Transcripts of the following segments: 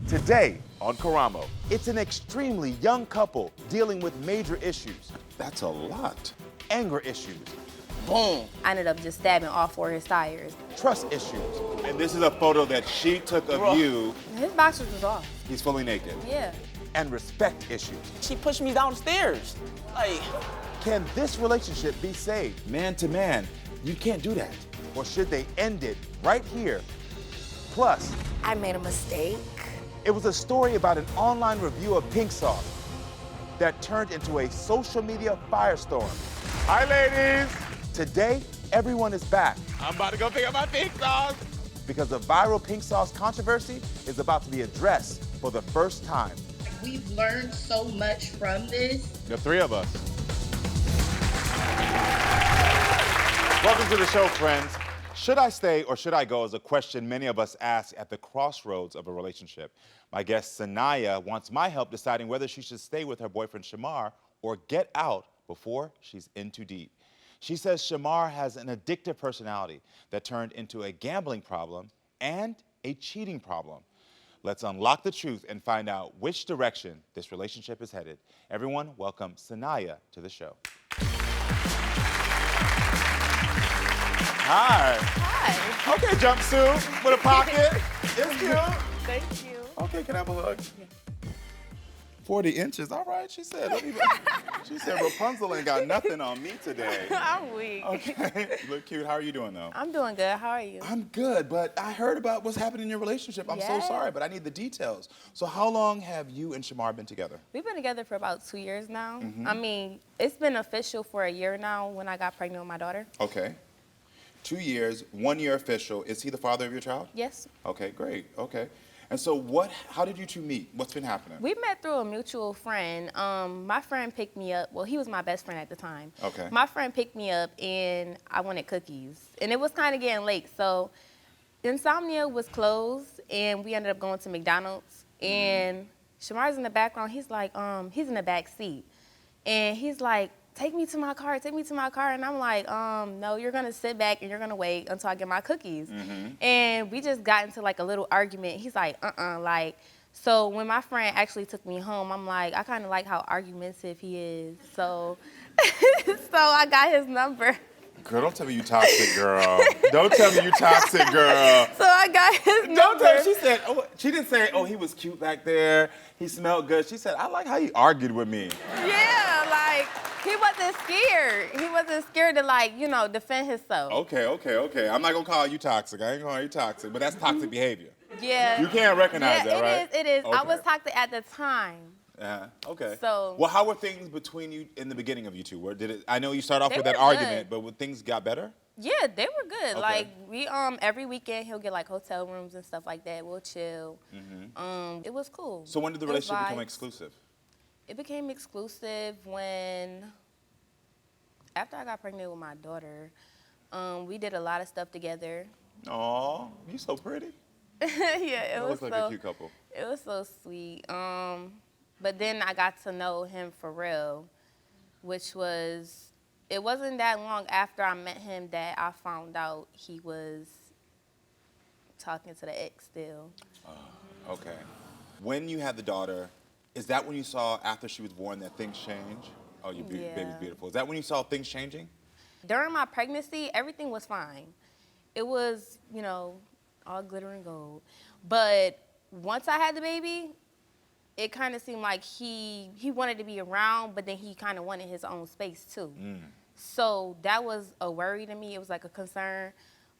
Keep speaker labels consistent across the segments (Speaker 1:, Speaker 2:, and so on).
Speaker 1: Today on Karamo, it's an extremely young couple dealing with major issues.
Speaker 2: That's a lot.
Speaker 1: Anger issues,
Speaker 3: Boom. I ended up just stabbing all four of his tires.
Speaker 1: trust issues,
Speaker 2: And this is a photo that she took of you.
Speaker 3: His boxers was off.
Speaker 2: He's fully naked.
Speaker 3: Yeah.
Speaker 1: and respect issues.
Speaker 4: She pushed me downstairs. Like,
Speaker 1: Can this relationship be saved?
Speaker 2: Man to man, you can't do that.
Speaker 1: Or should they end it right here? Plus,
Speaker 5: I made a mistake.
Speaker 1: it was a story about an online review of pink sauce that turned into a social media firestorm. Hi, ladies. Today, everyone is back
Speaker 2: I'm about to go pick up my pink sauce.
Speaker 1: because the viral pink sauce controversy is about to be addressed for the first time.
Speaker 6: We've learned so much from this.
Speaker 2: The three of us.
Speaker 1: Welcome to the show, friends. Should I stay or should I go is a question many of us ask at the crossroads of a relationship. My guest, Shahniya, wants my help deciding whether she should stay with her boyfriend, Shamar, or get out before she's in too deep. She says Shamar has an addictive personality that turned into a gambling problem and a cheating problem. Let's unlock the truth and find out which direction this relationship is headed. Everyone, welcome Shahniya to the show. Hi.
Speaker 3: Hi.
Speaker 1: Okay, jumpsuit with a pocket. It's cute.
Speaker 3: Thank you.
Speaker 1: Okay, can I have a hug? 40 inches. All right, she said. She said Rapunzel ain't got nothing on me today.
Speaker 3: I'm weak.
Speaker 1: Okay. You look cute. How are you doing, though?
Speaker 3: I'm doing good. How are you?
Speaker 1: I'm good, but I heard about what's happening in your relationship. I'm so
Speaker 3: Yeah.
Speaker 1: sorry, but I need the details. So how long have you and Shamar been together?
Speaker 3: We've been together for about 2 years now.
Speaker 1: Mm-hmm.
Speaker 3: I mean, it's been official for a year now when I got pregnant with my daughter.
Speaker 2: Okay. 2 years, 1 year official. Is he the father of your child?
Speaker 3: Yes.
Speaker 2: Okay, great. Okay. And so how did you two meet? What's been happening?
Speaker 3: We met through a mutual friend. My friend picked me up. Well, he was my best friend at the time.
Speaker 2: Okay.
Speaker 3: My friend picked me up, and I wanted cookies. And it was kind of getting late, so Insomnia was closed, and we ended up going to McDonald's. And Shamar's in the background. He's like, he's in the back seat, and he's like, take me to my car, take me to my car. And I'm like, no, you're gonna sit back and you're gonna wait until I get my cookies. And we just got into like a little argument. He's like, like, so when my friend actually took me home, I'm like, I kind of like how argumentative he is. So, so I got his number.
Speaker 2: Girl, don't tell me you toxic, girl. Don't tell me you toxic, girl.
Speaker 3: So I got his number.
Speaker 1: Don't tell. She said, oh, she didn't say, oh, he was cute back there. He smelled good. She said, I like how he argued with me.
Speaker 3: Yeah, like, he wasn't scared. He wasn't scared to, like, you know, defend himself.
Speaker 2: Okay. I'm not gonna call you toxic. I ain't gonna call you toxic, but that's toxic behavior.
Speaker 3: Yeah.
Speaker 2: You can't recognize that, right?
Speaker 3: It is. I
Speaker 2: Okay.
Speaker 3: was toxic at the time.
Speaker 2: Okay.
Speaker 3: So-
Speaker 2: well, how were things between you in the beginning of you two? Where did it? I know you started off
Speaker 3: They
Speaker 2: with that
Speaker 3: were
Speaker 2: argument,
Speaker 3: good.
Speaker 2: but when things got better.
Speaker 3: Yeah, they were good.
Speaker 2: Okay.
Speaker 3: Like, we, every weekend he'll get, like, hotel rooms and stuff like that. We'll chill. It was cool.
Speaker 2: So when did the
Speaker 3: It was
Speaker 2: relationship become
Speaker 3: vibes.
Speaker 2: exclusive?
Speaker 3: It became exclusive after I got pregnant with my daughter, we did a lot of stuff together.
Speaker 2: Aw, you so pretty.
Speaker 3: Yeah, it
Speaker 2: You
Speaker 3: was
Speaker 2: look like
Speaker 3: so
Speaker 2: a cute couple.
Speaker 3: It was so sweet. But then I got to know him for real, which was, it wasn't that long after I met him that I found out he was talking to the ex still.
Speaker 2: Okay. When you had the daughter, is that when you saw after she was born that things change? Oh, your
Speaker 3: Yeah.
Speaker 2: baby's beautiful. Is that when you saw things changing?
Speaker 3: During my pregnancy, everything was fine. It was, you know, all glitter and gold. But once I had the baby, it kind of seemed like he wanted to be around, but then he kind of wanted his own space too. So that was a worry to me. It was like a concern.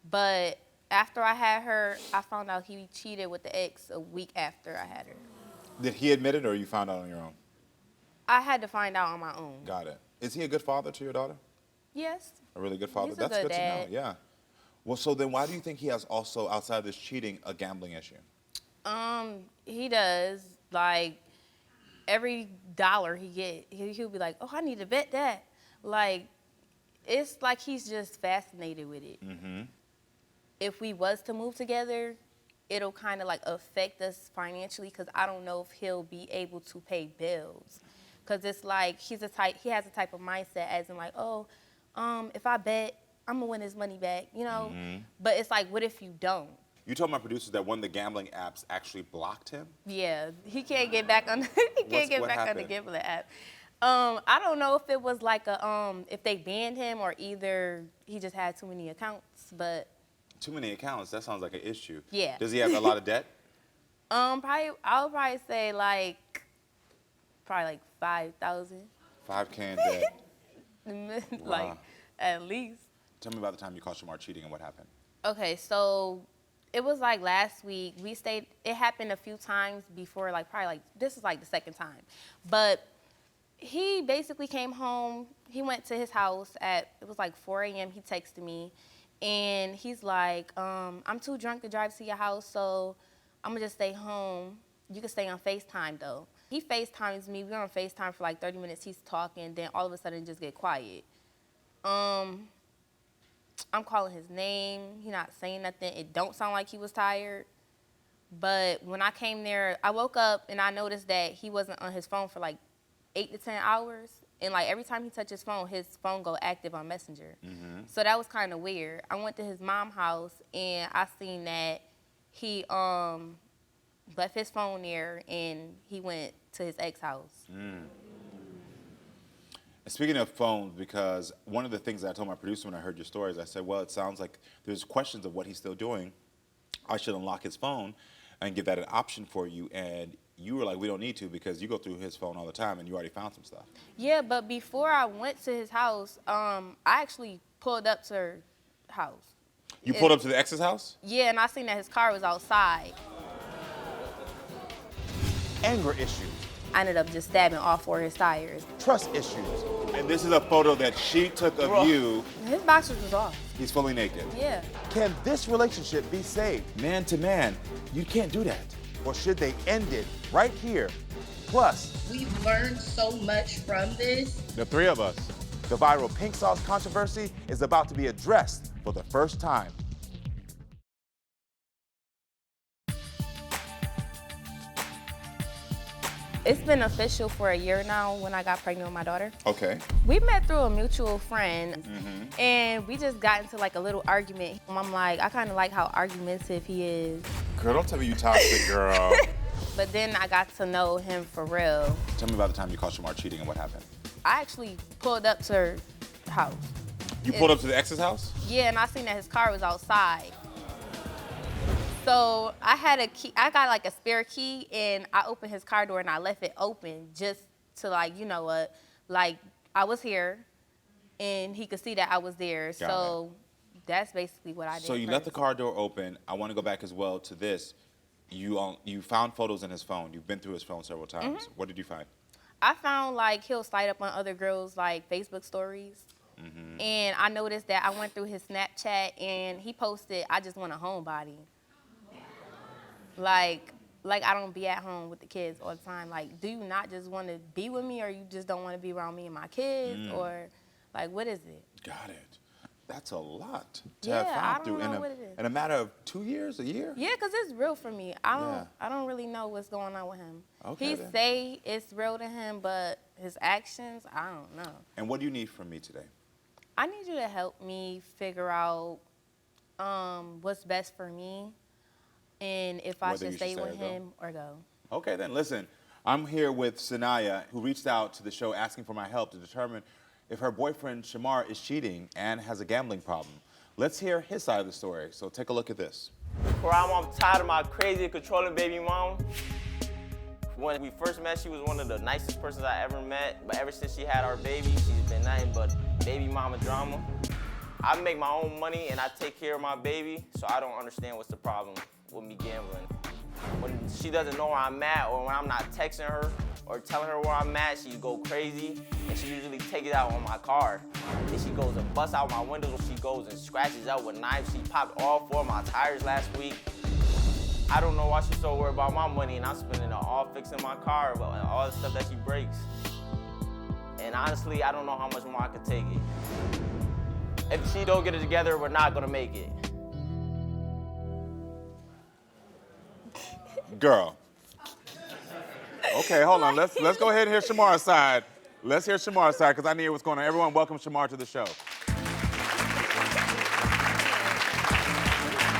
Speaker 3: But after I had her, I found out he cheated with the ex a week after I had her.
Speaker 2: Did he admit it or you found out on your own?
Speaker 3: I had to find out on my own.
Speaker 2: Got it. Is he a good father to your daughter?
Speaker 3: Yes.
Speaker 2: A really good father?
Speaker 3: He's a
Speaker 2: That's
Speaker 3: good
Speaker 2: good to know,
Speaker 3: dad.
Speaker 2: yeah. Well, so then why do you think he has also, outside of this cheating, a gambling issue?
Speaker 3: He does. Like, every dollar he get, he'll be like, oh, I need to bet that. Like, it's like he's just fascinated with it. If we was to move together, it'll kind of like affect us financially because I don't know if he'll be able to pay bills. Because it's like he has a type of mindset as in like, oh, if I bet, I'm going to win his money back, you know? But it's like, what if you don't?
Speaker 2: You told my producers that one of the gambling apps actually blocked him?
Speaker 3: Yeah, he can't get back on. He can't get
Speaker 2: what
Speaker 3: back on the
Speaker 2: happened?
Speaker 3: gambling app. I don't know if it was like a if they banned him or either he just had too many accounts, but
Speaker 2: Too many accounts, that sounds like an issue.
Speaker 3: Yeah.
Speaker 2: Does he have a lot of debt?
Speaker 3: probably I would probably say like 5,000,
Speaker 2: 5K in debt.
Speaker 3: like
Speaker 2: Wow.
Speaker 3: at least.
Speaker 2: Tell me about the time you caught Shamar cheating and what happened.
Speaker 3: Okay, so it was like last week. We stayed. It happened a few times before, like probably like this is like the second time, but he basically came home. He went to his house it was like 4 a.m. He texted me, and he's like, I'm too drunk to drive to your house, so I'm gonna just stay home. You can stay on FaceTime though. He FaceTimes me. We're on FaceTime for like 30 minutes. He's talking, then all of a sudden just get quiet. I'm calling his name. He not saying nothing. It don't sound like he was tired. But when I came there, I woke up and I noticed that he wasn't on his phone for like 8 to 10 hours. And like every time he touched his phone go active on Messenger. So that was kind of weird. I went to his mom's house and I seen that he left his phone there and he went to his ex house.
Speaker 2: Speaking of phones, because one of the things that I told my producer when I heard your stories, I said, well, it sounds like there's questions of what he's still doing. I should unlock his phone and give that an option for you. And you were like, we don't need to because you go through his phone all the time and you already found some stuff.
Speaker 3: Yeah, but before I went to his house, I actually pulled up to her house.
Speaker 2: You pulled up to the ex's house?
Speaker 3: Yeah, and I seen that his car was outside.
Speaker 1: Anger issues,
Speaker 3: I ended up just stabbing all 4 of his tires.
Speaker 1: trust issues.
Speaker 2: And this is a photo that she took of you.
Speaker 3: His boxers was off.
Speaker 2: He's fully naked.
Speaker 3: Yeah.
Speaker 1: Can this relationship be saved?
Speaker 2: Man to man, you can't do that.
Speaker 1: Or should they end it right here? Plus,
Speaker 6: We've learned so much from this.
Speaker 1: the three of us. The viral pink sauce controversy is about to be addressed for the first time.
Speaker 3: It's been official for a year now when I got pregnant with my daughter.
Speaker 2: Okay.
Speaker 3: We met through a mutual friend, and we just got into like a little argument. I'm like, I kind of like how argumentative he is.
Speaker 2: Girl, don't tell me you toxic, girl.
Speaker 3: But then I got to know him for real.
Speaker 2: Tell me about the time you caught Shamar cheating and what happened.
Speaker 3: I actually pulled up to her house.
Speaker 2: You pulled up to the ex's house?
Speaker 3: Yeah, and I seen that his car was outside. So I had a key, I got like a spare key, and I opened his car door and I left it open just to like, you know what, like I was here and he could see that I was there. So that's basically what I did.
Speaker 2: So you left the car door open. I want to go back as well to this. You found photos in his phone. You've been through his phone several times. What did you find?
Speaker 3: I found like he'll slide up on other girls' like Facebook stories. And I noticed that I went through his Snapchat and he posted, I just want a homebody. Like I don't be at home with the kids all the time. Like, do you not just want to be with me, or you just don't want to be around me and my kids, or like what is it?
Speaker 2: Got it. That's a lot to
Speaker 3: Yeah,
Speaker 2: have found
Speaker 3: I don't
Speaker 2: through
Speaker 3: know what it is.
Speaker 2: in a matter of 2 years, a year?
Speaker 3: Yeah, 'cause it's real for me.
Speaker 2: Yeah.
Speaker 3: I don't really know what's going on with him.
Speaker 2: Okay,
Speaker 3: He
Speaker 2: then.
Speaker 3: say it's real to him, but his actions, I don't know.
Speaker 2: And what do you need from me today?
Speaker 3: I need you to help me figure out what's best for me, and if I
Speaker 2: Whether you
Speaker 3: should
Speaker 2: should
Speaker 3: stay
Speaker 2: stay
Speaker 3: with
Speaker 2: or go.
Speaker 3: him or go.
Speaker 2: Okay, then listen. I'm here with Shahniya, who reached out to the show asking for my help to determine if her boyfriend Shamar is cheating and has a gambling problem. Let's hear his side of the story. So take a look at this.
Speaker 4: Karamo, I'm tired of my crazy and controlling baby mom. When we first met, she was one of the nicest persons I ever met. But ever since she had our baby, she's been nothing but baby mama drama. I make my own money and I take care of my baby, so I don't understand what's the problem with me gambling. When she doesn't know where I'm at, or when I'm not texting her or telling her where I'm at, she go crazy, and she usually take it out on my car. Then she goes and busts out my windows, or she goes and scratches out with knives. She popped all 4 of my tires last week. I don't know why she's so worried about my money, and I'm spending it all fixing my car, but all the stuff that she breaks. And honestly, I don't know how much more I could take it. If she don't get it together, we're not gonna make it.
Speaker 2: Girl. Okay, hold on. Let's go ahead and hear Shamar's side. Let's hear Shamar's side, because I need to hear what's going on. Everyone, welcome Shamar to the show.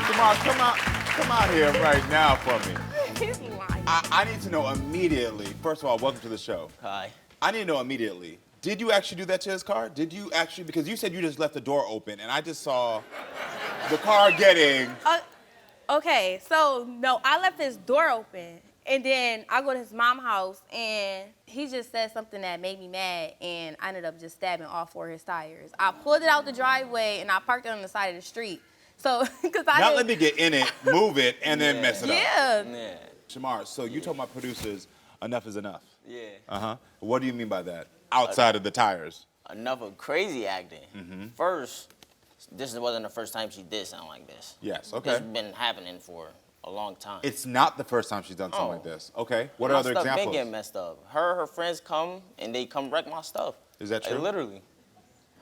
Speaker 2: Shamar,
Speaker 1: Come out here right now for me.
Speaker 3: He's lying.
Speaker 1: I need to know immediately. First of all, welcome to the show.
Speaker 4: Hi.
Speaker 1: I need to know immediately. Did you actually do that to his car? Did you actually? Because you said you just left the door open, and I just saw the car getting.
Speaker 3: Okay, so no, I left his door open, and then I go to his mom's house, and he just said something that made me mad, and I ended up just stabbing all 4 of his tires. I pulled it out the driveway, and I parked it on the side of the street. So, because I
Speaker 1: Not
Speaker 3: didn't-
Speaker 1: let me get in it, move it, and then mess it up.
Speaker 3: Yeah.
Speaker 4: Yeah.
Speaker 1: Shamar, so you told my producers enough is enough.
Speaker 4: Yeah.
Speaker 1: Uh-huh. What do you mean by that? Outside of the tires.
Speaker 4: Enough of crazy acting. First, this wasn't the first time she did something like this.
Speaker 1: Yes,
Speaker 4: This
Speaker 1: okay.
Speaker 4: has been happening for a long time.
Speaker 1: It's not the first time she's done something like this. Okay. What are
Speaker 4: My
Speaker 1: other
Speaker 4: stuff
Speaker 1: examples?
Speaker 4: been getting messed up. Her friends come and they come wreck my stuff.
Speaker 1: Is that
Speaker 4: Like,
Speaker 1: true?
Speaker 4: literally.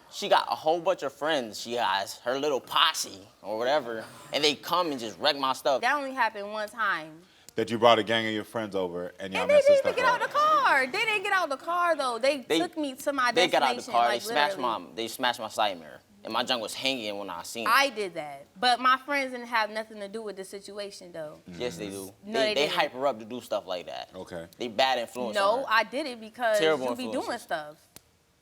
Speaker 4: She got a whole bunch of friends. She has her little posse or whatever, and they come and just wreck my stuff.
Speaker 3: That only happened one time.
Speaker 1: That you brought a gang of your friends over and y'all
Speaker 3: And they
Speaker 1: messed this
Speaker 3: didn't even
Speaker 1: stuff
Speaker 3: get out
Speaker 1: up.
Speaker 3: the car. They didn't get out the car, though. They took me to my
Speaker 4: They
Speaker 3: destination.
Speaker 4: got out the car.
Speaker 3: Like,
Speaker 4: They smashed my side mirror, and my junk was hanging when I seen it.
Speaker 3: I did that. But my friends didn't have nothing to do with the situation, though.
Speaker 4: Yes, they do.
Speaker 3: No, they
Speaker 4: they
Speaker 3: didn't.
Speaker 4: hype her up to do stuff like that.
Speaker 1: Okay.
Speaker 4: They bad influence. on
Speaker 3: No,
Speaker 4: her.
Speaker 3: I did it because
Speaker 4: Terrible
Speaker 3: you be doing
Speaker 4: influences.
Speaker 3: stuff.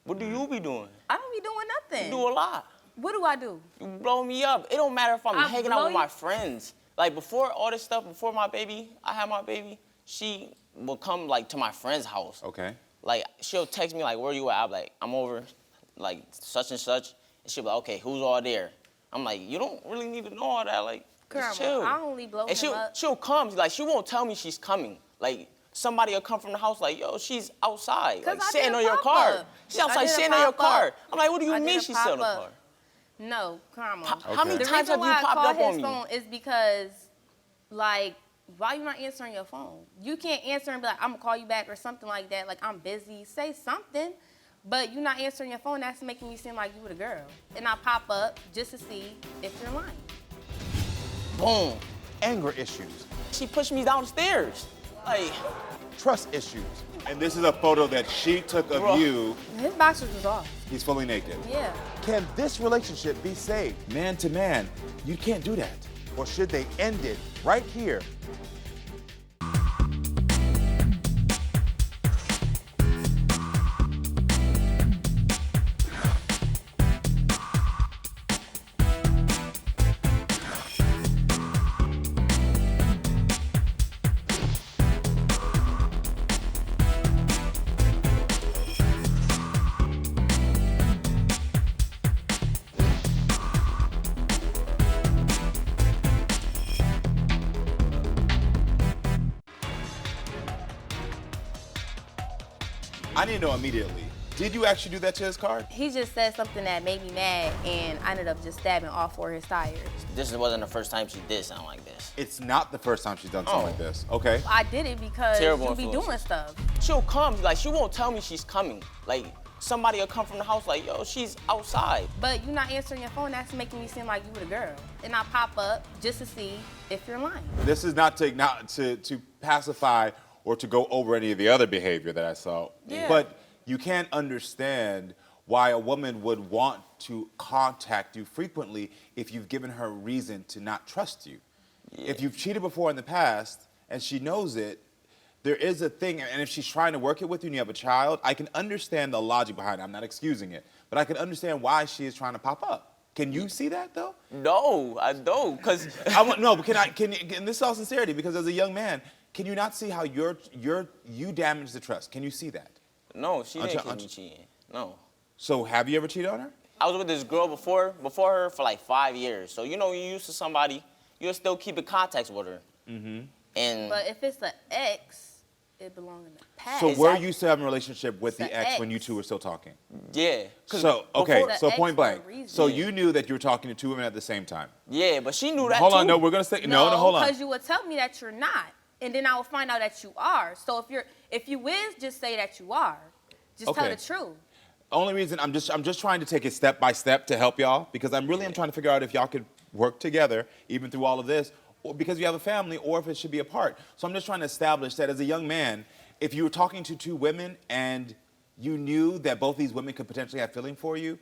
Speaker 4: What do you be doing?
Speaker 3: I don't be doing nothing.
Speaker 4: You do a lot.
Speaker 3: What do I do?
Speaker 4: You blow me up. It don't matter if I'm
Speaker 3: I
Speaker 4: hanging
Speaker 3: blow
Speaker 4: out with
Speaker 3: you-
Speaker 4: my friends. Like before all this stuff, before my baby, I had my baby, she will come like to my friend's house.
Speaker 1: Okay.
Speaker 4: Like she'll text me like, where you at? I'm like, I'm over like such and such. And she'll be like, okay, who's all there? I'm like, you don't really need to know all that. Like, just chill.
Speaker 3: I only blow
Speaker 4: And
Speaker 3: him up.
Speaker 4: she'll come. Like she won't tell me she's coming. Like somebody will come from the house like, yo, she's outside,
Speaker 3: 'Cause
Speaker 4: like
Speaker 3: I
Speaker 4: sitting
Speaker 3: did a
Speaker 4: on your
Speaker 3: pop-up.
Speaker 4: car. She's
Speaker 3: I
Speaker 4: outside
Speaker 3: did a
Speaker 4: sitting on your
Speaker 3: pop-up.
Speaker 4: car. I'm like, what do you
Speaker 3: I
Speaker 4: mean
Speaker 3: did a
Speaker 4: she's sitting on the
Speaker 3: pop-up.
Speaker 4: car?
Speaker 3: No, Karamo.
Speaker 4: How many
Speaker 3: The
Speaker 4: times
Speaker 3: reason
Speaker 4: have you
Speaker 3: why I
Speaker 4: popped
Speaker 3: called
Speaker 4: up on
Speaker 3: his
Speaker 4: me?
Speaker 3: phone is because, like, why you not answering your phone? You can't answer and be like, I'm gonna call you back or something like that. Like, I'm busy. Say something. But you not answering your phone, that's making me seem like you were the girl. And I pop up just to see if you're lying.
Speaker 4: Boom.
Speaker 1: Anger issues,
Speaker 4: She pushed me downstairs. Like,
Speaker 1: trust issues. And this is a photo that she took of
Speaker 4: Bro.
Speaker 1: you.
Speaker 3: His boxers was off.
Speaker 1: He's fully naked.
Speaker 3: Yeah.
Speaker 1: Can this relationship be saved man to man? You can't do that. Or should they end it right here? I need to know immediately. Did you actually do that to his car?
Speaker 3: He just said something that made me mad, and I ended up just stabbing all 4 of his tires.
Speaker 4: this wasn't the first time she did something like this.
Speaker 1: It's not the first time she's done something
Speaker 4: Oh.
Speaker 1: like this. Okay.
Speaker 3: I did it because
Speaker 4: Terrible
Speaker 3: you be doing
Speaker 4: influences.
Speaker 3: stuff.
Speaker 4: She'll come, like she won't tell me she's coming. Like somebody will come from the house like, yo, she's outside.
Speaker 3: But you not answering your phone, that's making me seem like you were the girl. And I pop up just to see if you're lying.
Speaker 1: This is not to pacify or to go over any of the other behavior that I saw.
Speaker 3: Yeah.
Speaker 1: But you can't understand why a woman would want to contact you frequently if you've given her reason to not trust you. If you've cheated before in the past and she knows it, there is a thing, and if she's trying to work it with you and you have a child, I can understand the logic behind it. I'm not excusing it, but I can understand why she is trying to pop up. Can you see that though?
Speaker 4: No, I don't, cause
Speaker 1: No, but can you, and this is all sincerity, because as a young man, can you not see how you damage the trust? Can you see that?
Speaker 4: no, she didn't
Speaker 1: Until-
Speaker 4: catch me cheating. No.
Speaker 1: So have you ever cheated on her?
Speaker 4: I was with this girl before her for like 5 years. So you know, you used to somebody, you'll still keep in contact with her. Mm-hmm. And
Speaker 3: But if it's an ex, it belongs in the past.
Speaker 1: So were
Speaker 4: Exactly.
Speaker 1: you still having a relationship with
Speaker 3: It's
Speaker 1: the
Speaker 3: the
Speaker 1: ex when you
Speaker 3: ex.
Speaker 1: two were still talking?
Speaker 4: yeah. 'Cause
Speaker 1: So, okay,
Speaker 4: before-
Speaker 3: The
Speaker 1: so
Speaker 3: ex
Speaker 1: point
Speaker 3: for a
Speaker 1: blank.
Speaker 3: reason.
Speaker 1: So you knew that you were talking to two women at the same time?
Speaker 4: Yeah, but she knew that
Speaker 1: Hold
Speaker 4: too.
Speaker 1: on, no, we're gonna stay, no, hold on.
Speaker 3: because you would tell me that you're not, and then I will find out that you are. So if you is, just say that you are. Just tell
Speaker 1: Okay.
Speaker 3: the truth.
Speaker 1: Only reason I'm just trying to take it step by step to help y'all, because I'm trying to figure out if y'all could work together even through all of this, or because you have a family, or if it should be apart. So I'm just trying to establish that as a young man, if you were talking to two women and you knew that both these women could potentially have feeling for you,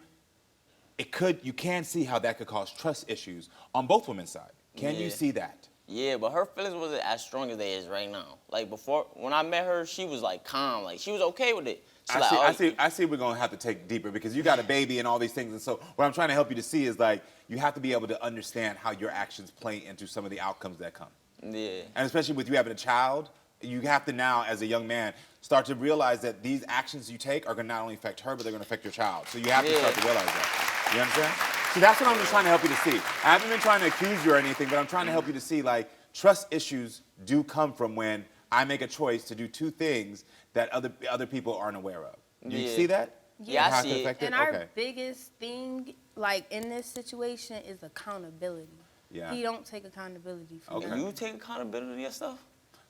Speaker 1: you can see how that could cause trust issues on both women's side. Can you
Speaker 4: Yeah.
Speaker 1: see that?
Speaker 4: Yeah, but her feelings wasn't as strong as they is right now. Like before, when I met her, she was like calm, like she was okay with it. She's like,
Speaker 2: I see we're gonna have to take deeper because you got a baby and all these things. And so what I'm trying to help you to see is like, you have to be able to understand how your actions play into some of the outcomes that come.
Speaker 4: Yeah.
Speaker 2: And especially with you having a child, you have to now, as a young man, start to realize that these actions you take are gonna not only affect her, but they're gonna affect your child. So you have to start to realize that. You understand? So that's what I'm just trying to help you to see. I haven't been trying to accuse you or anything, but I'm trying to help you to see, like, trust issues do come from when I make a choice to do two things that other people aren't aware of. You see that?
Speaker 4: Yeah, I see it.
Speaker 3: And our biggest thing, like, in this situation is accountability.
Speaker 2: Yeah.
Speaker 3: He don't take accountability for
Speaker 2: Okay.
Speaker 3: nothing.
Speaker 4: You take accountability and stuff?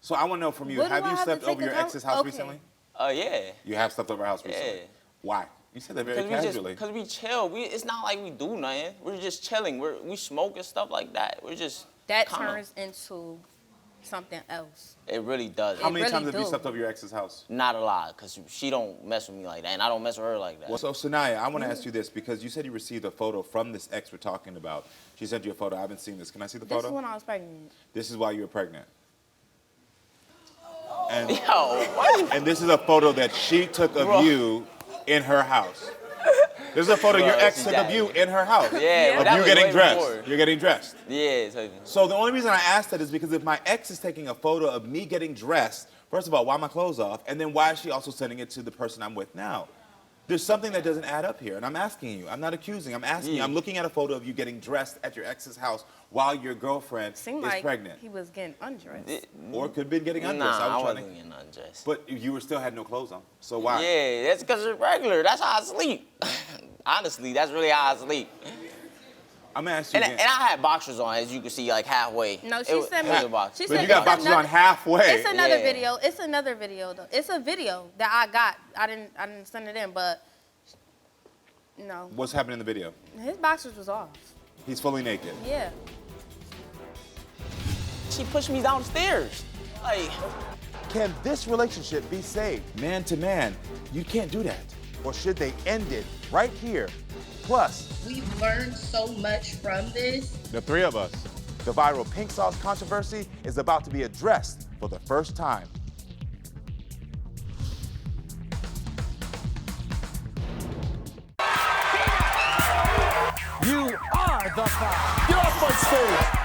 Speaker 2: So I want to know from you,
Speaker 3: What do
Speaker 2: have
Speaker 3: I
Speaker 2: you
Speaker 3: have to
Speaker 2: slept
Speaker 3: take
Speaker 2: over your
Speaker 3: account-
Speaker 2: ex's house
Speaker 3: Okay.
Speaker 2: recently?
Speaker 4: Yeah.
Speaker 2: You have slept over her house recently?
Speaker 4: Yeah.
Speaker 2: Why? You said that very casually.
Speaker 4: Because we chill. It's not like we do nothing. We're just chilling. We smoke and stuff like that. We're just
Speaker 3: That
Speaker 4: kinda-
Speaker 3: turns into something else.
Speaker 4: It really does.
Speaker 2: How many
Speaker 3: really
Speaker 2: times have you
Speaker 3: do.
Speaker 2: slept over your ex's house?
Speaker 4: Not a lot, because she don't mess with me like that, and I don't mess with her like that.
Speaker 2: Well, so Shahniya, I want to ask you this because you said you received a photo from this ex we're talking about. She sent you a photo. I haven't seen this. Can I see the
Speaker 3: This
Speaker 2: photo?
Speaker 3: is when I was pregnant.
Speaker 2: This is while you were pregnant. And,
Speaker 4: Yo, what?
Speaker 2: and this is a photo that she took of
Speaker 4: Bro.
Speaker 2: you in her house. This is a photo
Speaker 4: Bro,
Speaker 2: your ex
Speaker 4: she
Speaker 2: took of
Speaker 4: died.
Speaker 2: you in her house.
Speaker 4: Yeah, but
Speaker 2: Of
Speaker 4: that
Speaker 2: you
Speaker 4: was
Speaker 2: getting
Speaker 4: way
Speaker 2: dressed.
Speaker 4: before.
Speaker 2: You're getting dressed.
Speaker 4: Yeah.
Speaker 2: So the only reason I asked that is because if my ex is taking a photo of me getting dressed, first of all, why are my clothes off? And then why is she also sending it to the person I'm with now? There's something that doesn't add up here, and I'm asking you. I'm not accusing. I'm asking you.
Speaker 4: Yeah.
Speaker 2: I'm looking at a photo of you getting dressed at your ex's house while your girlfriend
Speaker 3: Seemed
Speaker 2: is
Speaker 3: like
Speaker 2: pregnant.
Speaker 3: he was getting undressed.
Speaker 2: Or could have been getting undressed.
Speaker 4: Nah, I
Speaker 2: was trying to-
Speaker 4: wasn't getting undressed.
Speaker 2: But you were still had no clothes on. So why?
Speaker 4: Yeah, that's because it's regular. That's how I sleep. Honestly, that's really how I sleep.
Speaker 2: I'm gonna ask you
Speaker 4: And
Speaker 2: again.
Speaker 4: I had boxers on, as you can see, like halfway.
Speaker 3: No, she
Speaker 4: It was-
Speaker 3: sent
Speaker 4: it was
Speaker 3: me.
Speaker 4: a box.
Speaker 3: She
Speaker 2: But
Speaker 3: said
Speaker 2: you got
Speaker 3: it's
Speaker 2: boxes
Speaker 3: another-
Speaker 2: on halfway.
Speaker 3: It's another
Speaker 4: Yeah.
Speaker 3: video. It's another video though. It's a video that I got. I didn't send it in, but no.
Speaker 2: What's happening in the video?
Speaker 3: His boxers was off.
Speaker 2: He's fully naked.
Speaker 3: Yeah.
Speaker 4: She pushed me downstairs. Like,
Speaker 1: Can this relationship be saved?
Speaker 2: Man to man, you can't do that.
Speaker 1: Or should they end it right here? Plus,
Speaker 6: We've learned so much from this.
Speaker 1: the three of us. The viral pink sauce controversy is about to be addressed for the first time.
Speaker 5: You are the fire. Get off my stage.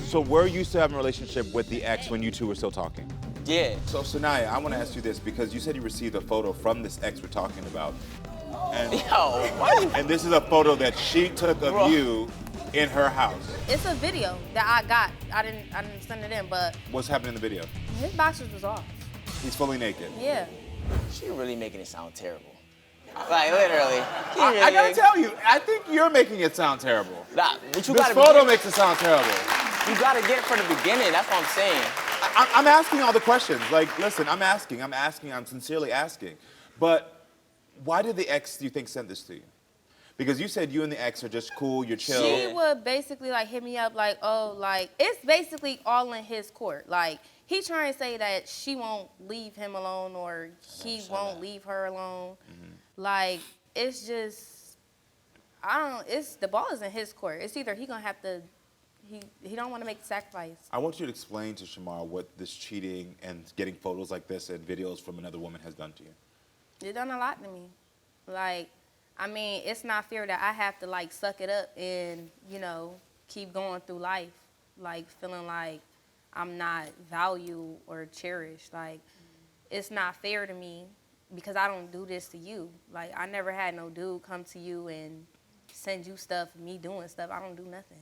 Speaker 1: So were you still having a relationship with the ex when you two were still talking?
Speaker 4: yeah.
Speaker 2: So Shahniya, I want to ask you this because you said you received a photo from this ex we're talking about. And,
Speaker 4: Yo, what?
Speaker 2: and this is a photo that she took of
Speaker 4: Bro.
Speaker 2: you in her house.
Speaker 3: It's a video that I got. I didn't send it in, but
Speaker 2: What's happening in the video?
Speaker 3: his boxers was off.
Speaker 2: He's fully naked.
Speaker 3: Yeah.
Speaker 4: She really making it sound terrible. Like, literally. She
Speaker 2: I
Speaker 4: really
Speaker 2: gotta
Speaker 4: make-
Speaker 2: tell you, I think you're making it sound terrible.
Speaker 4: Nah, but you
Speaker 2: This
Speaker 4: gotta
Speaker 2: photo
Speaker 4: get,
Speaker 2: makes it sound terrible.
Speaker 4: you gotta get it from the beginning. That's what I'm saying.
Speaker 2: I'm asking all the questions. Like, listen, I'm sincerely asking. But why did the ex, do you think, send this to you? Because you said you and the ex are just cool, you're chill.
Speaker 3: She would basically like hit me up like, oh, like it's basically all in his court. Like he trying to say that she won't leave him alone or he won't leave her alone. Like it's just, it's the ball is in his court. It's either he gonna have to, he don't want to make the sacrifice.
Speaker 2: I want you to explain to Shamar what this cheating and getting photos like this and videos from another woman has done to you.
Speaker 3: It done a lot to me. Like, I mean, it's not fair that I have to like suck it up and, you know, keep going through life, like feeling like I'm not valued or cherished. Like, it's not fair to me because I don't do this to you. Like, I never had no dude come to you and send you stuff, me doing stuff. I don't do nothing.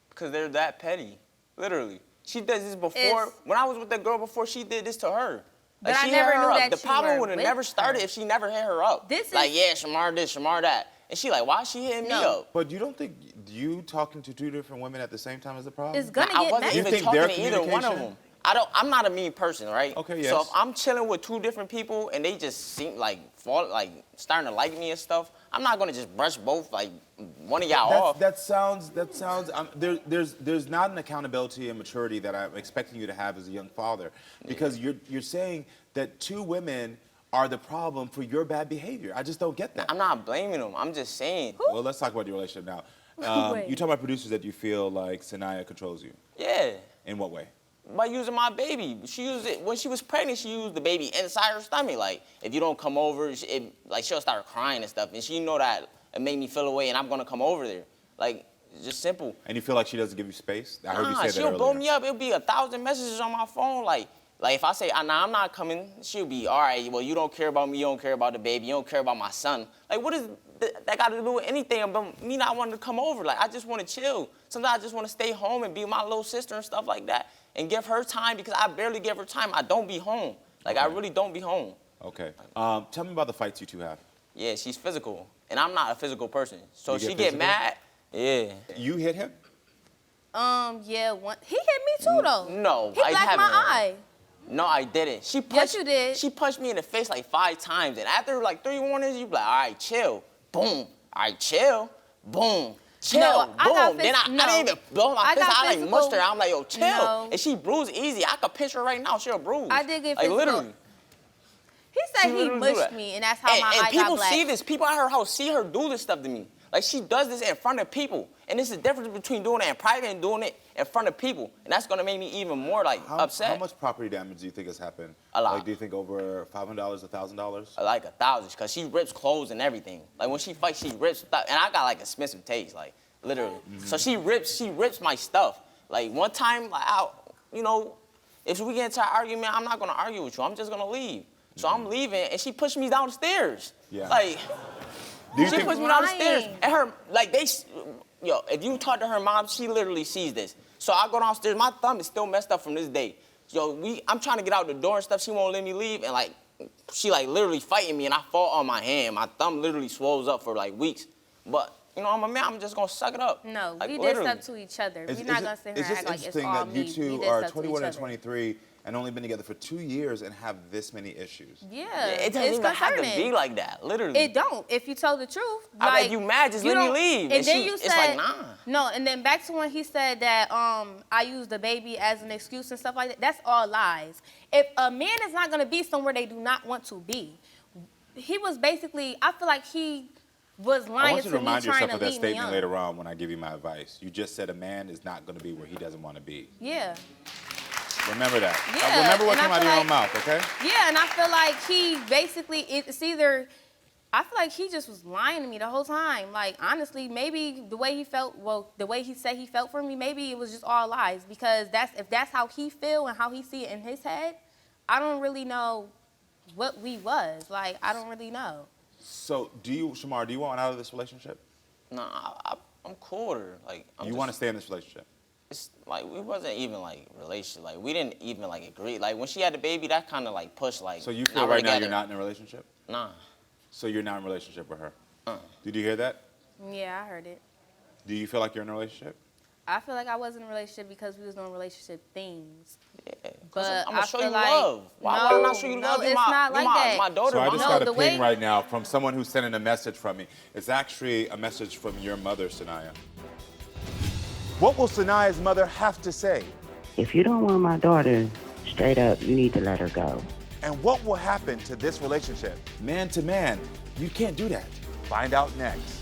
Speaker 4: Because they're that petty. Literally. She does this before.
Speaker 3: It's-
Speaker 4: When I was with the girl before, she did this to her.
Speaker 3: But
Speaker 4: Like,
Speaker 3: I
Speaker 4: she
Speaker 3: never
Speaker 4: hit her
Speaker 3: knew
Speaker 4: up.
Speaker 3: that
Speaker 4: The
Speaker 3: you
Speaker 4: problem
Speaker 3: were
Speaker 4: would have
Speaker 3: with
Speaker 4: never started
Speaker 3: her.
Speaker 4: if she never hit her up.
Speaker 3: This
Speaker 4: like,
Speaker 3: is-
Speaker 4: yeah, Shamar this, Shamar that. And she like, why is she hitting me
Speaker 3: No.
Speaker 4: up?
Speaker 2: But you don't think you talking to two different women at the same time is a problem?
Speaker 3: It's gonna
Speaker 4: I
Speaker 3: get
Speaker 4: wasn't
Speaker 3: messy.
Speaker 2: You
Speaker 4: even
Speaker 2: think
Speaker 4: talking
Speaker 2: their
Speaker 4: to either one of
Speaker 2: communication-
Speaker 4: them. I'm not a mean person, right?
Speaker 2: Okay, yes.
Speaker 4: So if I'm chilling with 2 different people and they just seem like starting to like me and stuff, I'm not gonna just brush both like one of y'all off.
Speaker 2: That sounds. There's not an accountability and maturity that I'm expecting you to have as a young father, because you're saying that 2 women are the problem for your bad behavior. I just don't get that.
Speaker 4: I'm not blaming them. I'm just saying.
Speaker 2: Well, let's talk about your relationship now. You told my producers that you feel like Shahniya controls you.
Speaker 4: Yeah.
Speaker 2: In what way?
Speaker 4: By using my baby. She used it when she was pregnant. She used the baby inside her stomach. Like, if you don't come over, she'll start crying and stuff. And she know that it made me feel away, and I'm gonna come over there. Like, it's just simple.
Speaker 2: And you feel like she doesn't give you space? I heard you say that
Speaker 4: she'll
Speaker 2: earlier.
Speaker 4: blow me up. It'll be 1,000 messages on my phone. Like if I say, nah, I'm not coming, she'll be, all right, well, you don't care about me, you don't care about the baby, you don't care about my son. Like, what is that got to do with anything about me not wanting to come over? Like, I just want to chill. Sometimes I just want to stay home and be with my little sister and stuff like that and give her time, because I barely give her time. I don't be home. Like, I really don't be home.
Speaker 2: Okay. Tell me about the fights you 2 have.
Speaker 4: Yeah, she's physical, and I'm not a physical person. So
Speaker 2: You get
Speaker 4: she get
Speaker 2: physical?
Speaker 4: mad, yeah.
Speaker 2: You hit him?
Speaker 3: Yeah, he hit me too, though.
Speaker 4: No,
Speaker 3: He
Speaker 4: I
Speaker 3: blacked
Speaker 4: haven't.
Speaker 3: my eye.
Speaker 4: No, I didn't. She punched,
Speaker 3: Yes, you did.
Speaker 4: She punched me in the face like 5 times, and after like 3 warnings, you be like, all right, chill, boom. All right, chill, boom. Chill,
Speaker 3: No,
Speaker 4: boom.
Speaker 3: I got
Speaker 4: Then I didn't even blow my fist. I like
Speaker 3: physical.
Speaker 4: mushed her. I'm like, yo, chill.
Speaker 3: No.
Speaker 4: And she bruised easy. I could pinch her right now. She'll bruise.
Speaker 3: I did get
Speaker 4: like,
Speaker 3: physical.
Speaker 4: literally.
Speaker 3: He said he
Speaker 4: literally do
Speaker 3: mushed
Speaker 4: that.
Speaker 3: me, and that's how my
Speaker 4: And
Speaker 3: eye
Speaker 4: people
Speaker 3: got black.
Speaker 4: see this. People at her house see her do this stuff to me. Like, she does this in front of people. And there's a difference between doing it in private and doing it in front of people. And that's gonna make me even more, like, upset.
Speaker 2: How much property damage do you think has happened?
Speaker 4: A lot.
Speaker 2: Like, do you think over $500, $1,000?
Speaker 4: Like 1,000, because she rips clothes and everything. Like, when she fights, she rips stuff. And I got, like, expensive taste, like, literally. So she rips my stuff. Like, one time, like, if we get into an argument, I'm not gonna argue with you. I'm just gonna leave. So I'm leaving, and she pushed me down the stairs.
Speaker 2: Yeah.
Speaker 4: Like, she pushed me down the stairs.
Speaker 3: Lying.
Speaker 4: And her, like, if you talk to her mom, she literally sees this. So I go downstairs, my thumb is still messed up from this day. I'm trying to get out the door and stuff, she won't let me leave, and like, she like literally fighting me, and I fall on my hand. My thumb literally swells up for like weeks. But, I'm a man, I'm just gonna suck it up.
Speaker 3: No,
Speaker 4: like,
Speaker 3: we
Speaker 4: literally.
Speaker 3: did stuff to each other. We're not gonna sit here and act like it's
Speaker 2: interesting
Speaker 3: all
Speaker 2: that
Speaker 3: me.
Speaker 2: you 2
Speaker 3: We did
Speaker 2: are
Speaker 3: stuff to
Speaker 2: 21
Speaker 3: each
Speaker 2: and
Speaker 3: other.
Speaker 2: 23 and only been together for 2 years and have this many issues.
Speaker 3: Yeah,
Speaker 4: It doesn't
Speaker 3: it's
Speaker 4: even have to
Speaker 3: concerning.
Speaker 4: be like that, literally.
Speaker 3: It don't. If you tell the truth,
Speaker 4: If you mad, just let me leave.
Speaker 3: And then you
Speaker 4: it's
Speaker 3: said,
Speaker 4: like, nah.
Speaker 3: No, and then back to when he said that I used the baby as an excuse and stuff like that. That's all lies. If a man is not gonna be somewhere they do not want to be, he was basically. I feel like he was
Speaker 2: I
Speaker 3: lying
Speaker 2: want you
Speaker 3: to
Speaker 2: to
Speaker 3: me,
Speaker 2: remind
Speaker 3: trying
Speaker 2: yourself
Speaker 3: to
Speaker 2: of that
Speaker 3: lead me
Speaker 2: statement
Speaker 3: on.
Speaker 2: later on when I give you my advice. You just said a man is not going to be where he doesn't want to be.
Speaker 3: Yeah.
Speaker 2: Remember that.
Speaker 3: Yeah,
Speaker 2: Remember what
Speaker 3: and I
Speaker 2: came out of
Speaker 3: feel
Speaker 2: your
Speaker 3: like-
Speaker 2: own mouth, okay?
Speaker 3: Yeah, and I feel like he basically, it's either, I feel like he just was lying to me the whole time. Like, honestly, maybe the way he felt, the way he said he felt for me, maybe it was just all lies. Because if that's how he feel and how he see it in his head, I don't really know what we was. Like, I don't really know.
Speaker 2: So, Shamar, do you want out of this relationship?
Speaker 4: Nah, I'm cool with her. Like,
Speaker 2: You want to stay in this relationship?
Speaker 4: It's like, we wasn't even like relationship. Like, we didn't even like agree. Like, when she had the baby, that kind of like pushed like.
Speaker 2: So you feel right now you're not in a relationship?
Speaker 4: Nah.
Speaker 2: So you're not in a relationship with her? Did you hear that?
Speaker 3: Yeah, I heard it.
Speaker 2: Do you feel like you're in a relationship?
Speaker 3: I feel like I was in a relationship because we was doing relationship things.
Speaker 4: Yeah.
Speaker 3: But
Speaker 4: I'm
Speaker 3: I
Speaker 4: gonna show
Speaker 3: feel
Speaker 4: you
Speaker 3: like,
Speaker 4: love. Why would I not show you love?
Speaker 3: No,
Speaker 4: You're
Speaker 3: it's not like that.
Speaker 4: my daughter.
Speaker 2: So I just
Speaker 3: No,
Speaker 2: got a
Speaker 3: the
Speaker 2: ping
Speaker 3: way-
Speaker 2: right now from someone who's sending a message from me. It's actually a message from your mother, Shahniya. What will Shahniya's mother have to say?
Speaker 7: If you don't want my daughter, straight up, you need to let her go.
Speaker 1: And what will happen to this relationship?
Speaker 2: Man to man, you can't do that.
Speaker 1: Find out next.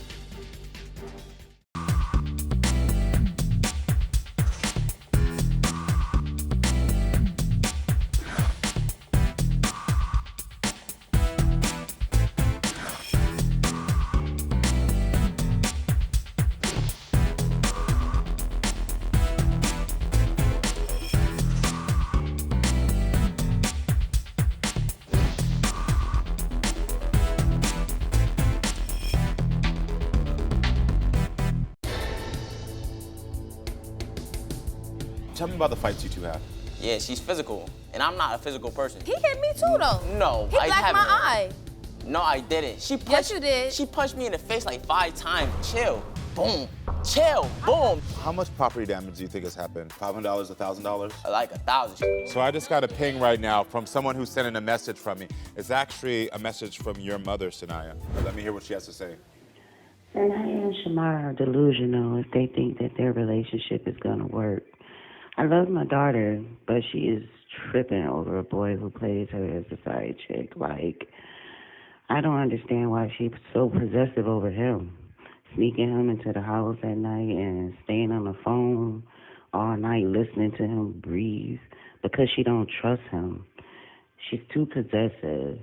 Speaker 2: Tell me about the fights you 2 have.
Speaker 4: Yeah, she's physical, and I'm not a physical person.
Speaker 3: He hit me too, though.
Speaker 4: No,
Speaker 3: He
Speaker 4: I
Speaker 3: blacked
Speaker 4: haven't.
Speaker 3: my eye.
Speaker 4: No, I didn't. She punched,
Speaker 3: Yes, you did.
Speaker 4: She punched me in the face like 5 times. Chill. Boom. chill, boom.
Speaker 2: How much property damage do you think has happened? $500, $1,000?
Speaker 4: Like 1,000.
Speaker 1: So I just got a ping right now from someone who's sending a message from me. It's actually a message from your mother, Shahniya.
Speaker 2: Let me hear what she has to say.
Speaker 7: Sanaya and Shamar are delusional if they think that their relationship is going to work. I love my daughter, but she is tripping over a boy who plays her as a side chick. Like, I don't understand why she's so possessive over him. Sneaking him into the house at night and staying on the phone all night listening to him breathe because she don't trust him. She's too possessive,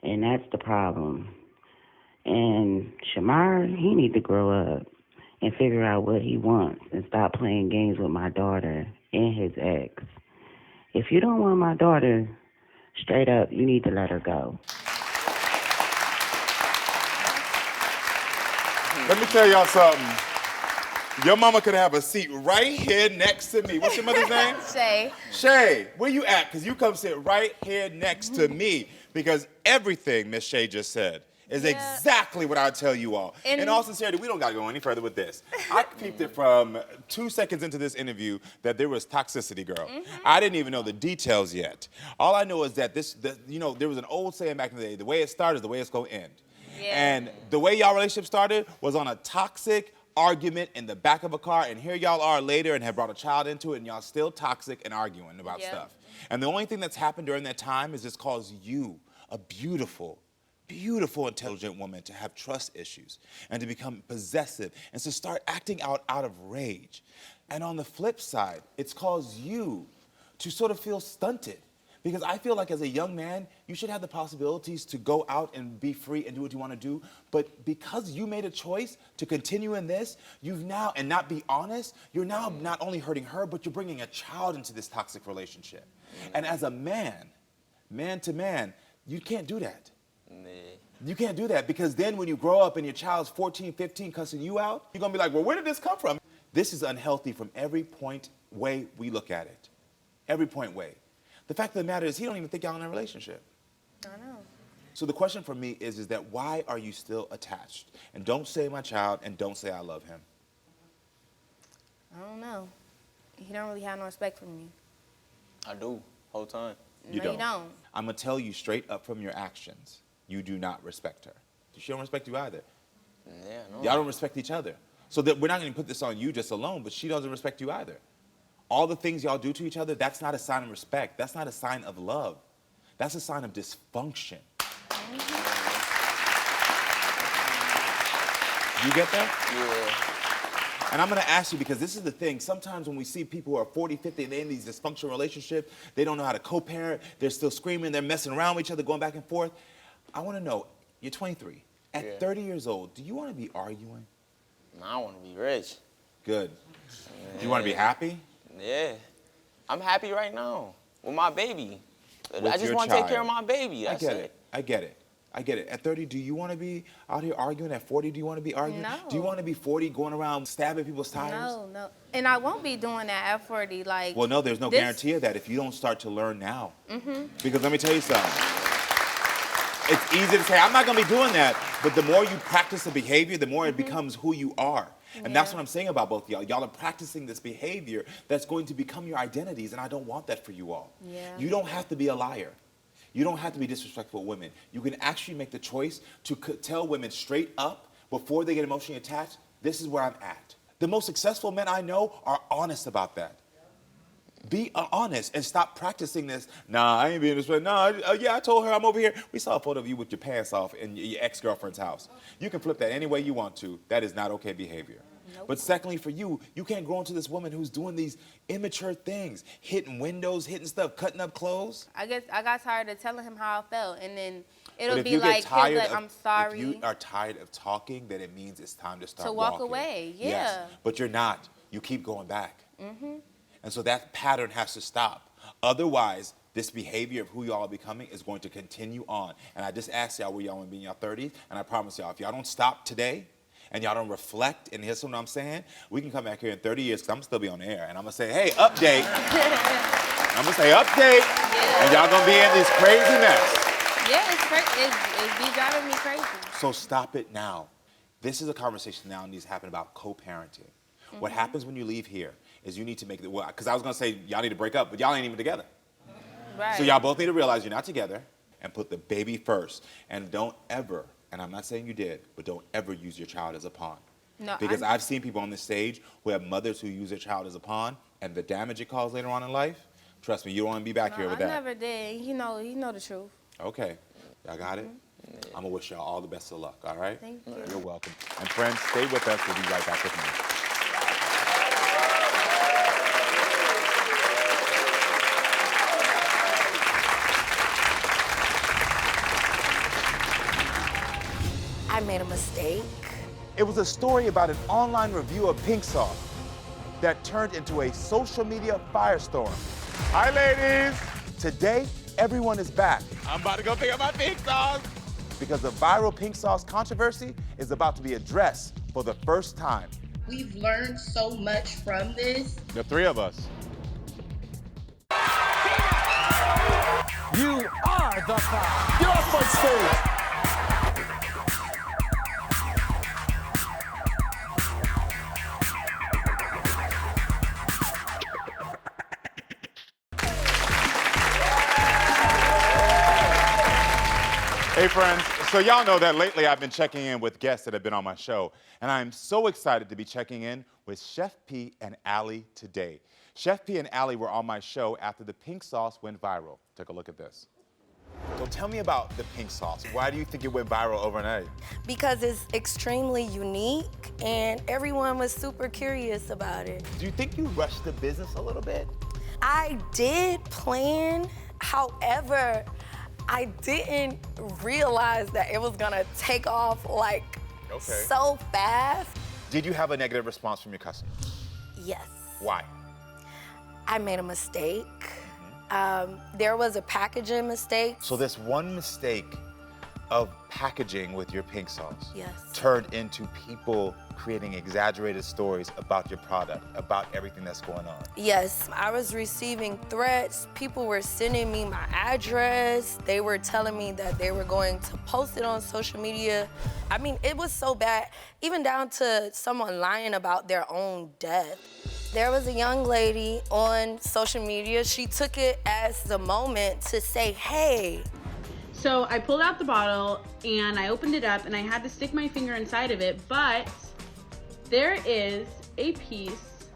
Speaker 7: and that's the problem. And Shamar, he need to grow up and figure out what he wants and stop playing games with my daughter and his ex. If you don't want my daughter, straight up, you need to let her go.
Speaker 1: Let me tell y'all something. Your mama could have a seat right here next to me. What's your mother's name?
Speaker 3: Shay.
Speaker 1: Shay, where you at? Because you come sit right here next to me. Because everything Miss Shay just said is exactly what I tell you all.
Speaker 3: And
Speaker 1: in all sincerity, we don't got to go any further with this. I peeped it from 2 seconds into this interview that there was toxicity, girl. I didn't even know the details yet. All I know is that there was an old saying back in the day, the way it started is the way it's going to end.
Speaker 3: Yeah.
Speaker 1: And the way y'all relationship started was on a toxic argument in the back of a car, and here y'all are later and have brought a child into it, and y'all still toxic and arguing about stuff. And the only thing that's happened during that time is it's caused you, a beautiful, beautiful, intelligent woman, to have trust issues and to become possessive and to start acting out of rage. And on the flip side, it's caused you to sort of feel stunted. Because I feel like as a young man, you should have the possibilities to go out and be free and do what you want to do. But because you made a choice to continue in this, and not be honest, you're now not only hurting her, but you're bringing a child into this toxic relationship. And as a man to man, you can't do that. You can't do that, because then when you grow up and your child's 14, 15 cussing you out, you're going to be like, well, where did this come from? This is unhealthy from every way we look at it. Every way. The fact of the matter is, he don't even think y'all in a relationship.
Speaker 3: I know.
Speaker 1: So the question for me is that why are you still attached? And don't say my child, and don't say I love him.
Speaker 3: I don't know. He don't really have no respect for me.
Speaker 4: I do, whole time.
Speaker 3: You don't.
Speaker 1: I'm going to tell you straight up from your actions, you do not respect her. She don't respect you either.
Speaker 4: Yeah, no.
Speaker 1: Y'all don't respect each other. So that we're not going to put this on you just alone, but she doesn't respect you either. All the things y'all do to each other, that's not a sign of respect. That's not a sign of love. That's a sign of dysfunction. You get that?
Speaker 4: Yeah.
Speaker 1: And I'm going to ask you, because this is the thing. Sometimes when we see people who are 40, 50, and they're in these dysfunctional relationships, they don't know how to co-parent, they're still screaming, they're messing around with each other, going back and forth. I want to know, you're 23. At 30 years old, do you want to be arguing?
Speaker 4: No, I want to be rich.
Speaker 1: Good. Do you want to be happy?
Speaker 4: Yeah. I'm happy right now with my baby.
Speaker 1: With
Speaker 4: I just
Speaker 1: your
Speaker 4: want to take care
Speaker 1: child.
Speaker 4: of my baby. That's
Speaker 1: I get it. At 30, do you want to be out here arguing? At 40, do you want to be arguing?
Speaker 3: No.
Speaker 1: Do you want to be 40 going around stabbing people's tires?
Speaker 3: No. And I won't be doing that at 40. Like,
Speaker 1: Well, no, there's no guarantee of that if you don't start to learn now. Because let me tell you something. It's easy to say, I'm not going to be doing that. But the more you practice the behavior, the more it becomes who you are. And that's what I'm saying about both of y'all. Y'all are practicing this behavior that's going to become your identities, and I don't want that for you all.
Speaker 3: Yeah.
Speaker 1: You don't have to be a liar. You don't have to be disrespectful to women. You can actually make the choice to tell women straight up before they get emotionally attached, this is where I'm at. The most successful men I know are honest about that. Be honest and stop practicing this. Nah, I ain't being this way. Nah, I told her I'm over here. We saw a photo of you with your pants off in your ex-girlfriend's house. You can flip that any way you want to. That is not okay behavior. Nope. But secondly, for you can't grow into this woman who's doing these immature things, hitting windows, hitting stuff, cutting up clothes.
Speaker 3: I guess I got tired of telling him how I felt, and then it'll be like, I'm sorry.
Speaker 1: If you are tired of talking, then it means it's time to start
Speaker 3: walk
Speaker 1: walking.
Speaker 3: away. Yeah.
Speaker 1: Yes, but you're not. You keep going back. And so that pattern has to stop. Otherwise, this behavior of who y'all are becoming is going to continue on. And I just asked y'all where y'all want to be in your 30s, and I promise y'all, if y'all don't stop today, and y'all don't reflect and hear something I'm saying, we can come back here in 30 years, because I'm going to still be on the air, and I'm going to say, hey, update. I'm going to say, update. Yeah. And y'all going to be in this crazy mess.
Speaker 3: Yeah, it's be driving me crazy.
Speaker 1: So stop it now.
Speaker 2: This is a conversation now needs to happen about co-parenting. What happens when you leave here is you need to make the, because I was gonna say y'all need to break up, but y'all ain't even together.
Speaker 3: Right.
Speaker 2: So y'all both need to realize you're not together and put the baby first. And don't ever, and I'm not saying you did, but don't ever use your child as a pawn.
Speaker 3: No,
Speaker 2: Because I've seen people on this stage who have mothers who use their child as a pawn, and the damage it caused later on in life, trust me, you don't want to be back here with that.
Speaker 3: I never did. You know the truth.
Speaker 2: Okay, y'all got it? I'm gonna wish y'all all the best of luck, all right?
Speaker 3: Thank you.
Speaker 2: You're welcome. And friends, stay with us. We'll be right back with more.
Speaker 8: I made a mistake.
Speaker 1: It was a story about an online review of pink sauce that turned into a social media firestorm. Hi, ladies. Today, everyone is back. I'm about to go pick up my pink sauce. Because the viral pink sauce controversy is about to be addressed for the first time.
Speaker 6: We've learned so much from this.
Speaker 1: The three of us.
Speaker 5: You are the fire. Get off my stage.
Speaker 1: Hey friends, so y'all know that lately I've been checking in with guests that have been on my show, and I'm so excited to be checking in with Chef Pii and Alle today. Chef Pii and Alle were on my show after the pink sauce went viral. Take a look at this. So tell me about the pink sauce. Why do you think it went viral overnight?
Speaker 8: Because it's extremely unique and everyone was super curious about it.
Speaker 1: Do you think you rushed the business a little bit?
Speaker 8: I did plan, however, I didn't realize that it was gonna take off like so fast.
Speaker 1: Did you have a negative response from your customers?
Speaker 8: Yes.
Speaker 1: Why?
Speaker 8: I made a mistake. There was a packaging mistake.
Speaker 1: So this one mistake of packaging with your pink sauce
Speaker 8: Yes.
Speaker 1: turned into people creating exaggerated stories about your product, about everything that's going on.
Speaker 8: Yes, I was receiving threats. People were sending me my address. They were telling me that they were going to post it on social media. I mean, it was so bad, even down to someone lying about their own death. There was a young lady on social media. She took it as the moment to say, hey.
Speaker 9: So I pulled out the bottle and I opened it up and I had to stick my finger inside of it, but there is a piece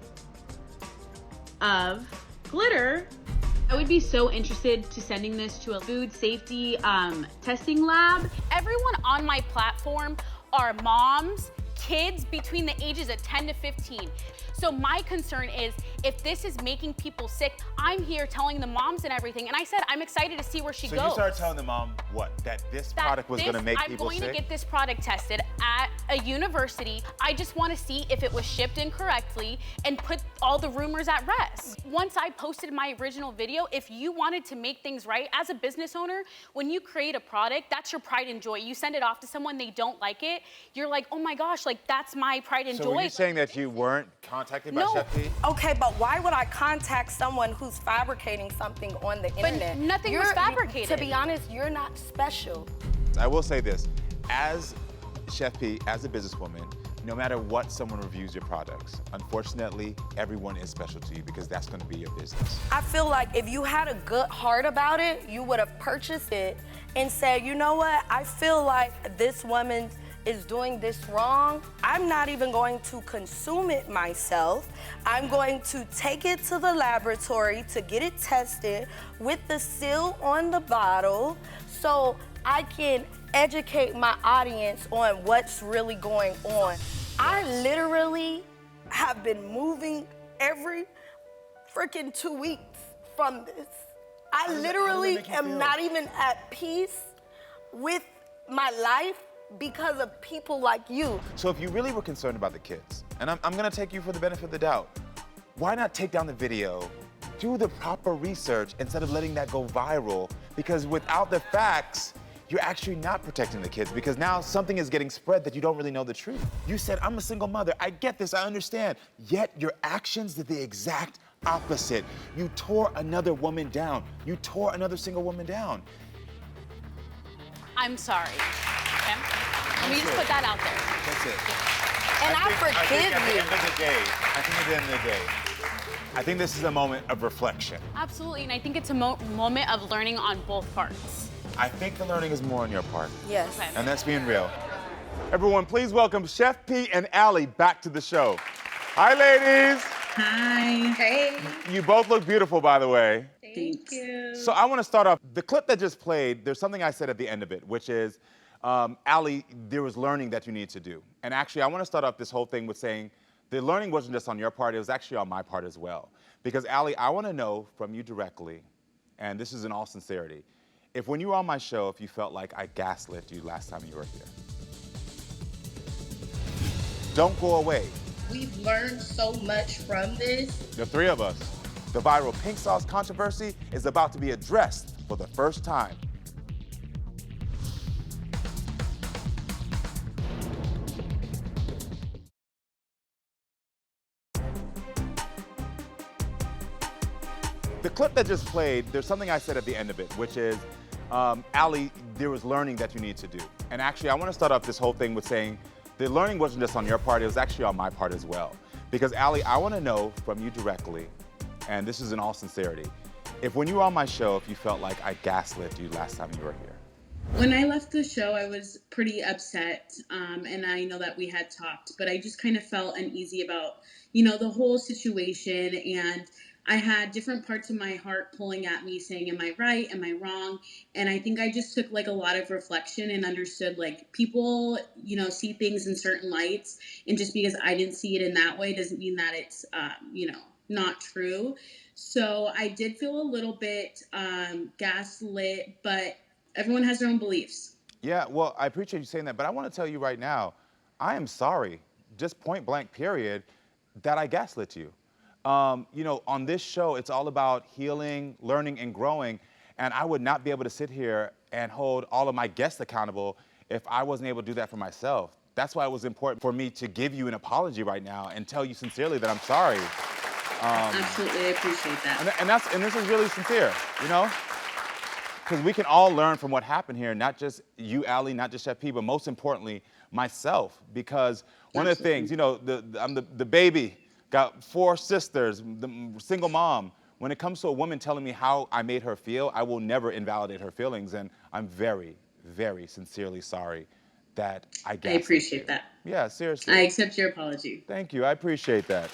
Speaker 9: of glitter. I would be so interested to sending this to a food safety testing lab.
Speaker 10: Everyone on my platform are moms, kids between the ages of 10 to 15. So my concern is if this is making people sick, I'm here telling the moms and everything. And I said, I'm excited to see where she goes.
Speaker 1: So you started telling the mom what? That this product was gonna make people sick?
Speaker 10: I'm going to get this product tested at a university. I just want to see if it was shipped incorrectly and put all the rumors at rest. Once I posted my original video, if you wanted to make things right, as a business owner, when you create a product, that's your pride and joy. You send it off to someone, they don't like it, you're like, oh my gosh, like that's my pride and joy.
Speaker 1: So were you saying that you weren't contacted by Chef Pii?
Speaker 8: Okay, but why would I contact someone who's fabricating something on the internet?
Speaker 10: Nothing was fabricated.
Speaker 8: To be honest, you're not special.
Speaker 1: I will say this, as Chef Pii, as a businesswoman, no matter what someone reviews your products, unfortunately, everyone is special to you because that's gonna be your business.
Speaker 8: I feel like if you had a good heart about it, you would have purchased it and said, you know what, I feel like this woman is doing this wrong. I'm not even going to consume it myself. I'm going to take it to the laboratory to get it tested with the seal on the bottle so I can educate my audience on what's really going on. I literally have been moving every freaking 2 weeks from this. I literally am not even at peace with my life because of people like you.
Speaker 1: So if you really were concerned about the kids, and I'm gonna take you for the benefit of the doubt, why not take down the video, do the proper research instead of letting that go viral? Because without the facts, you're actually not protecting the kids because now something is getting spread that you don't really know the truth. You said, I'm a single mother, I get this, I understand. Yet your actions did the exact opposite. You tore another woman down. You tore another single woman down.
Speaker 10: I'm sorry. Okay? Let me just put that out there.
Speaker 1: That's it.
Speaker 8: And I forgive
Speaker 1: at the
Speaker 8: you.
Speaker 1: end of the day, I think at the end of the day, I think this is a moment of reflection.
Speaker 10: Absolutely, and I think it's a moment of learning on both parts.
Speaker 1: I think the learning is more on your part.
Speaker 8: Yes.
Speaker 10: Okay.
Speaker 1: And that's being real. Everyone, please welcome Chef Pii and Alle back to the show. Hi, ladies.
Speaker 6: Hi. Hey.
Speaker 1: You both look beautiful, by the way.
Speaker 6: Thank you.
Speaker 1: So I want to start off, the clip that just played, there's something I said at the end of it, which is, Alle, there was learning that you need to do. And actually, I want to start off this whole thing with saying, the learning wasn't just on your part, it was actually on my part as well. Because Alle, I want to know from you directly, and this is in all sincerity, if when you were on my show, if you felt like I gaslit you last time you were here. Don't go away.
Speaker 6: We've learned so much from this.
Speaker 1: The three of us. The viral pink sauce controversy is about to be addressed for the first time. The clip that just played, there's something I said at the end of it, which is, Alle, there was learning that you need to do. And actually, I want to start off this whole thing with saying, the learning wasn't just on your part, it was actually on my part as well. Because Alle, I want to know from you directly, and this is in all sincerity, if when you were on my show, if you felt like I gaslit you last time you were here.
Speaker 9: When I left the show, I was pretty upset, and I know that we had talked, but I just kind of felt uneasy about, the whole situation, and I had different parts of my heart pulling at me saying, am I right? Am I wrong? And I think I just took like a lot of reflection and understood like people, see things in certain lights. And just because I didn't see it in that way doesn't mean that it's, not true. So I did feel a little bit gaslit, but everyone has their own beliefs.
Speaker 1: Yeah, well, I appreciate you saying that, but I want to tell you right now, I am sorry, just point blank period, that I gaslit you. On this show, it's all about healing, learning, and growing. And I would not be able to sit here and hold all of my guests accountable if I wasn't able to do that for myself. That's why it was important for me to give you an apology right now and tell you sincerely that I'm sorry.
Speaker 9: Absolutely, I appreciate that.
Speaker 1: And this is really sincere, Because we can all learn from what happened here, not just you, Alle, not just Chef Pii, but most importantly, myself. Because one of the things, I'm the baby. Got 4 sisters, the single mom. When it comes to a woman telling me how I made her feel, I will never invalidate her feelings, and I'm very, very sincerely sorry that I gaslit you.
Speaker 9: I appreciate that.
Speaker 1: Yeah, seriously.
Speaker 9: I accept your apology.
Speaker 1: Thank you, I appreciate that.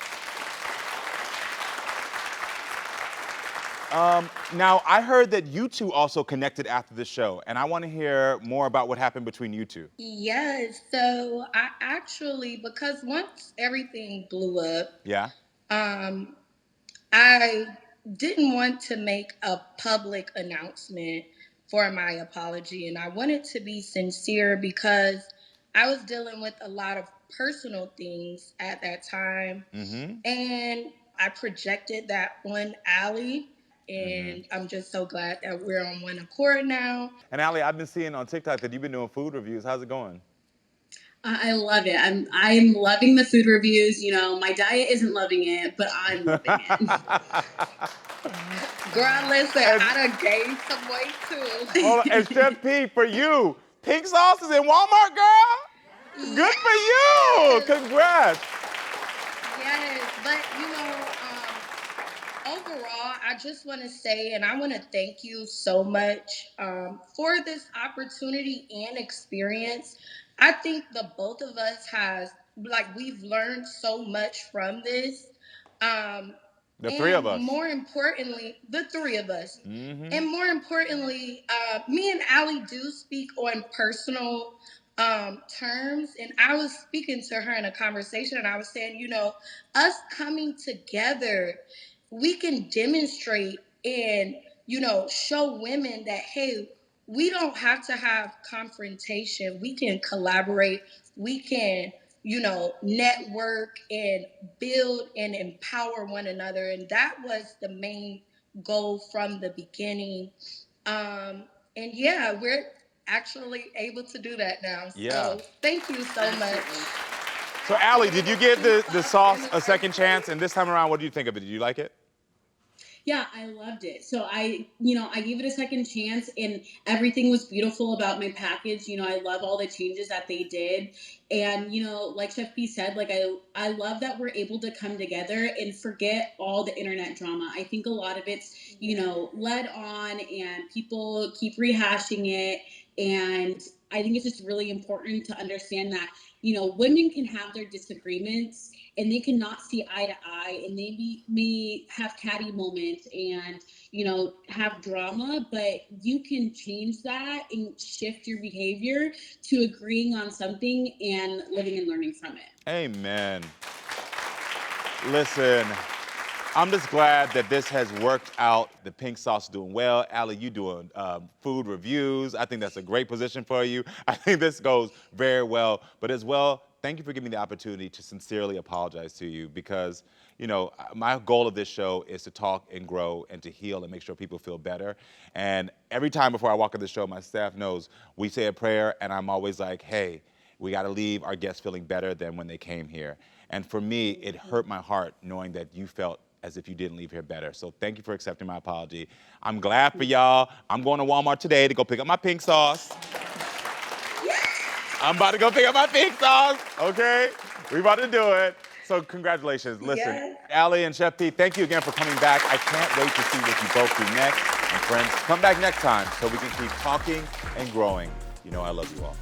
Speaker 1: Now, I heard that you two also connected after the show, and I want to hear more about what happened between you two.
Speaker 6: Yes, so I actually, because once everything blew up,
Speaker 1: Yeah?
Speaker 6: I didn't want to make a public announcement for my apology, and I wanted to be sincere because I was dealing with a lot of personal things at that time, and I projected that on Alle. And I'm just so glad that we're on one accord now.
Speaker 1: And Alle, I've been seeing on TikTok that you've been doing food reviews. How's it going?
Speaker 9: I love it. I'm loving the food reviews. My diet isn't loving it, but I'm loving it.
Speaker 6: Girl, listen, I done gained some weight too.
Speaker 1: Oh, and Chef Pii, for you, pink sauce is in Walmart, girl. Good for you. Congrats.
Speaker 6: Yes, but overall, I just want to say, and I want to thank you so much for this opportunity and experience. I think the both of us we've learned so much from this.
Speaker 1: The three of us.
Speaker 6: More importantly, the three of us. And more importantly, me and Alle do speak on personal terms. And I was speaking to her in a conversation, and I was saying, us coming together, we can demonstrate and, show women that, hey, we don't have to have confrontation. We can collaborate. We can, network and build and empower one another. And that was the main goal from the beginning. And yeah, we're actually able to do that now.
Speaker 1: Yeah.
Speaker 6: So thank you so much.
Speaker 1: So Alle, did you give the sauce a second chance? And this time around, what do you think of it? Did you like it?
Speaker 9: Yeah, I loved it. So I gave it a second chance and everything was beautiful about my package. I love all the changes that they did. And, like Chef P said, like I love that we're able to come together and forget all the internet drama. I think a lot of it's, led on and people keep rehashing it. And I think it's just really important to understand that, women can have their disagreements and they cannot see eye to eye and they may have catty moments and have drama, but you can change that and shift your behavior to agreeing on something and living and learning from it.
Speaker 1: Amen. Listen, I'm just glad that this has worked out. The pink sauce is doing well. Alle, you doing food reviews. I think that's a great position for you. I think this goes very well. But as well, thank you for giving me the opportunity to sincerely apologize to you because, my goal of this show is to talk and grow and to heal and make sure people feel better. And every time before I walk on the show, my staff knows we say a prayer and I'm always like, hey, we got to leave our guests feeling better than when they came here. And for me, it hurt my heart knowing that you felt as if you didn't leave here better. So thank you for accepting my apology. I'm glad for y'all. I'm going to Walmart today to go pick up my pink sauce. I'm about to go pick up my pink sauce, okay? We about to do it. So congratulations. Listen,
Speaker 6: Yes.
Speaker 1: Alle and Chef P, thank you again for coming back. I can't wait to see what you both do next. And friends, come back next time so we can keep talking and growing. I love you all.